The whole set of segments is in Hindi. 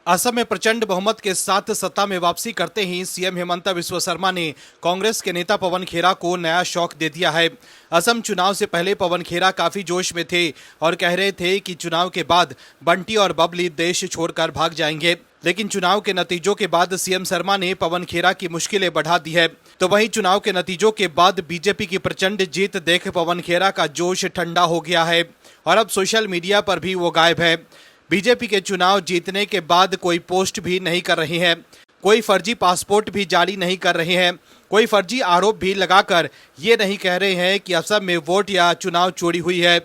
असम में प्रचंड बहुमत के साथ सत्ता में वापसी करते ही सीएम हेमंत बिस्वा शर्मा ने कांग्रेस के नेता पवन खेरा को नया शौक दे दिया है। असम चुनाव से पहले पवन खेरा काफी जोश में थे और कह रहे थे कि चुनाव के बाद बंटी और बबली देश छोड़कर भाग जाएंगे, लेकिन चुनाव के नतीजों के बाद सीएम शर्मा ने पवन खेरा की मुश्किलें बढ़ा दी है। तो वहीं चुनाव के नतीजों के बाद बीजेपी की प्रचंड जीत देख पवन खेरा का जोश ठंडा हो गया है और अब सोशल मीडिया पर भी वो गायब है। बीजेपी के चुनाव जीतने के बाद कोई पोस्ट भी नहीं कर रही है, कोई फर्जी पासपोर्ट भी जारी नहीं कर रहे हैं, कोई फर्जी आरोप भी लगाकर ये नहीं कह रहे हैं कि असम में वोट या चुनाव चोरी हुई है।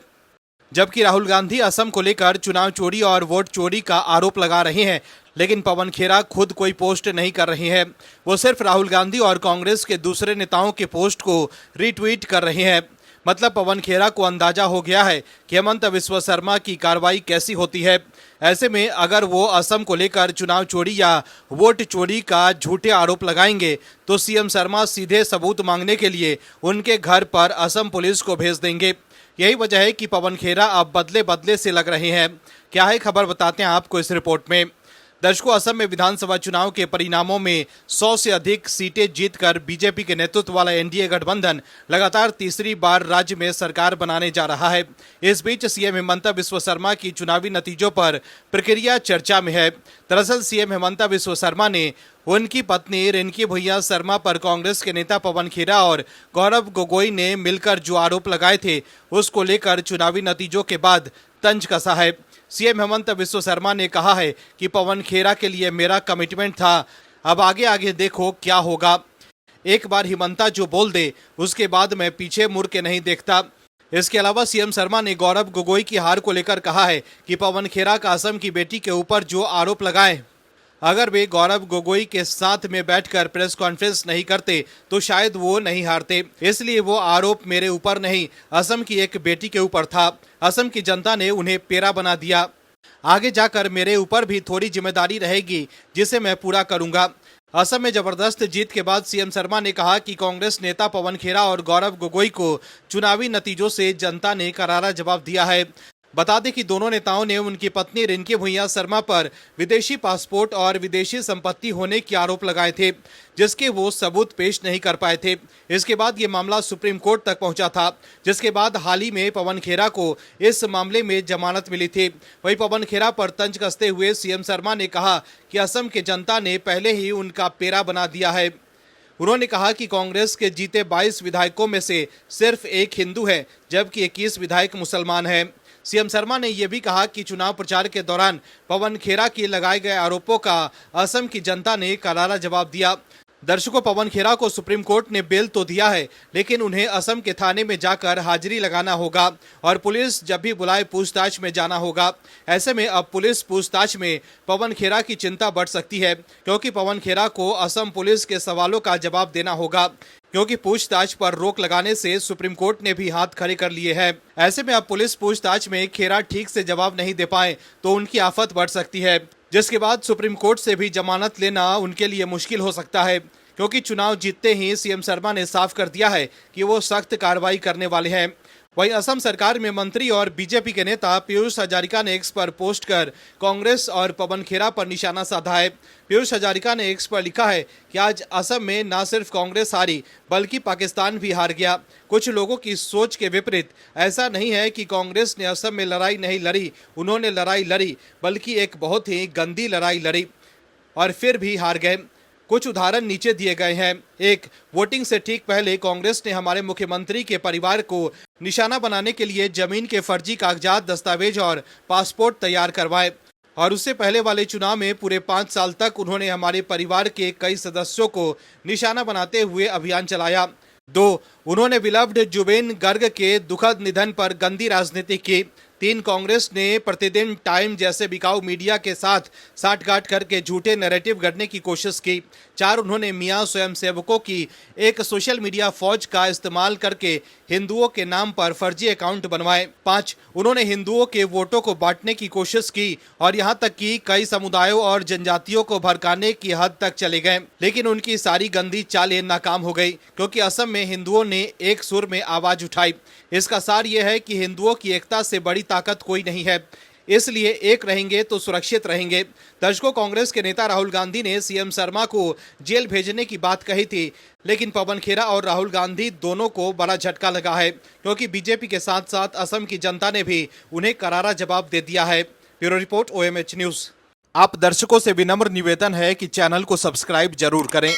जबकि राहुल गांधी असम को लेकर चुनाव चोरी और वोट चोरी का आरोप लगा रहे हैं, लेकिन पवन खेरा खुद कोई पोस्ट नहीं कर रहे हैं। वो सिर्फ राहुल गांधी और कांग्रेस के दूसरे नेताओं के पोस्ट को रीट्वीट कर रहे हैं। मतलब पवन खेरा को अंदाजा हो गया है कि हेमंत बिस्वा शर्मा की कार्रवाई कैसी होती है। ऐसे में अगर वो असम को लेकर चुनाव चोरी या वोट चोरी का झूठे आरोप लगाएंगे तो सीएम शर्मा सीधे सबूत मांगने के लिए उनके घर पर असम पुलिस को भेज देंगे। यही वजह है कि पवन खेरा अब बदले बदले से लग रहे हैं। क्या है खबर, बताते हैं आपको इस रिपोर्ट में। दर्शकों, असम में विधानसभा चुनाव के परिणामों में 100 से अधिक सीटें जीतकर बीजेपी के नेतृत्व वाला एनडीए गठबंधन लगातार तीसरी बार राज्य में सरकार बनाने जा रहा है। इस बीच सीएम हेमंत बिस्वा शर्मा की चुनावी नतीजों पर प्रक्रिया चर्चा में है। दरअसल सीएम हेमंत बिस्वा शर्मा ने उनकी पत्नी रिंकी भुइयां शर्मा पर कांग्रेस के नेता पवन खेरा और गौरव गोगोई ने मिलकर जो आरोप लगाए थे उसको लेकर चुनावी नतीजों के बाद तंज कसा है। सीएम हेमंत बिस्वा शर्मा ने कहा है कि पवन खेरा के लिए मेरा कमिटमेंट था, अब आगे आगे देखो क्या होगा। एक बार हिमंता जो बोल दे उसके बाद मैं पीछे मुड़ के नहीं देखता। इसके अलावा सीएम शर्मा ने गौरव गोगोई की हार को लेकर कहा है कि पवन खेरा का असम की बेटी के ऊपर जो आरोप लगाए, अगर वे गौरव गोगोई के साथ में बैठकर प्रेस कॉन्फ्रेंस नहीं करते तो शायद वो नहीं हारते। इसलिए वो आरोप मेरे ऊपर नहीं, असम की एक बेटी के ऊपर था। असम की जनता ने उन्हें पेरा बना दिया। आगे जाकर मेरे ऊपर भी थोड़ी जिम्मेदारी रहेगी जिसे मैं पूरा करूंगा। असम में जबरदस्त जीत के बाद सीएम शर्मा ने कहा कि कांग्रेस नेता पवन खेरा और गौरव गोगोई को चुनावी नतीजों से जनता ने करारा जवाब दिया है। बता दें कि दोनों नेताओं ने उनकी पत्नी रिंकी भुइयां शर्मा पर विदेशी पासपोर्ट और विदेशी संपत्ति होने के आरोप लगाए थे, जिसके वो सबूत पेश नहीं कर पाए थे। इसके बाद ये मामला सुप्रीम कोर्ट तक पहुंचा था, जिसके बाद हाल ही में पवन खेरा को इस मामले में जमानत मिली थी। वहीं पवन खेरा पर तंज कसते हुए सीएम शर्मा ने कहा कि असम की जनता ने पहले ही उनका पेरा बना दिया है। उन्होंने कहा कि कांग्रेस के जीते 22 विधायकों में से सिर्फ एक हिंदू है, जबकि 21 विधायक मुसलमान हैं। सीएम शर्मा ने यह भी कहा कि चुनाव प्रचार के दौरान पवन खेरा के लगाए गए आरोपों का असम की जनता ने करारा जवाब दिया। दर्शकों, पवन खेरा को सुप्रीम कोर्ट ने बेल तो दिया है, लेकिन उन्हें असम के थाने में जाकर हाजिरी लगाना होगा और पुलिस जब भी बुलाए पूछताछ में जाना होगा। ऐसे में अब पुलिस पूछताछ में पवन खेरा की चिंता बढ़ सकती है, क्योंकि पवन खेरा को असम पुलिस के सवालों का जवाब देना होगा, क्योंकि पूछताछ पर रोक लगाने से सुप्रीम कोर्ट ने भी हाथ खड़े कर लिए हैं। ऐसे में अब पुलिस पूछताछ में खेरा ठीक से जवाब नहीं दे पाए तो उनकी आफत बढ़ सकती है, जिसके बाद सुप्रीम कोर्ट से भी जमानत लेना उनके लिए मुश्किल हो सकता है, क्योंकि चुनाव जीतते ही सीएम शर्मा ने साफ कर दिया है कि वो सख्त कार्रवाई करने वाले हैं। वहीं असम सरकार में मंत्री और बीजेपी के नेता पीयूष हजारिका ने एक्स पर पोस्ट कर कांग्रेस और पवन खेरा पर निशाना साधा है। पीयूष हजारिका ने एक्स पर लिखा है कि आज असम में न सिर्फ कांग्रेस हारी बल्कि पाकिस्तान भी हार गया। कुछ लोगों की सोच के विपरीत ऐसा नहीं है कि कांग्रेस ने असम में लड़ाई नहीं लड़ी, उन्होंने लड़ाई लड़ी, बल्कि एक बहुत ही गंदी लड़ाई लड़ी और फिर भी हार गए। कुछ उदाहरण नीचे दिए गए हैं। एक, वोटिंग से ठीक पहले कांग्रेस ने हमारे मुख्यमंत्री के परिवार को निशाना बनाने के लिए जमीन के फर्जी कागजात, दस्तावेज और पासपोर्ट तैयार करवाए, और उससे पहले वाले चुनाव में पूरे 5 साल तक उन्होंने हमारे परिवार के कई सदस्यों को निशाना बनाते हुए अभियान चलाया। 2, उन्होंने विलव्ड जुबेन गर्ग के दुखद निधन पर गंदी राजनीति की। 3, कांग्रेस ने प्रतिदिन टाइम जैसे बिकाऊ मीडिया के साथ साठगांठ करके झूठे नैरेटिव गढ़ने की कोशिश की। 4, उन्होंने मियां स्वयंसेवकों की एक सोशल मीडिया फौज का इस्तेमाल करके हिंदुओं के नाम पर फर्जी अकाउंट बनवाए। 5, उन्होंने हिंदुओं के वोटों को बांटने की कोशिश की और यहां तक कि कई समुदायों और जनजातियों को भड़काने की हद तक चले गए, लेकिन उनकी सारी गंदी चालें नाकाम हो गई, क्योंकि असम में हिंदुओं ने एक सुर में आवाज उठाई। इसका सार यह है कि हिंदुओं की एकता से बड़ी ताकत कोई नहीं है। इसलिए एक रहेंगे तो सुरक्षित रहेंगे। दर्शकों, कांग्रेस के नेता राहुल गांधी ने सीएम शर्मा को जेल भेजने की बात कही थी, लेकिन पवन खेरा और राहुल गांधी दोनों को बड़ा झटका लगा है, क्योंकि बीजेपी के साथ साथ असम की जनता ने भी उन्हें करारा जवाब दे दिया है। Bureau report, OMH news. आप दर्शकों से विनम्र निवेदन है कि चैनल को सब्सक्राइब जरूर करें।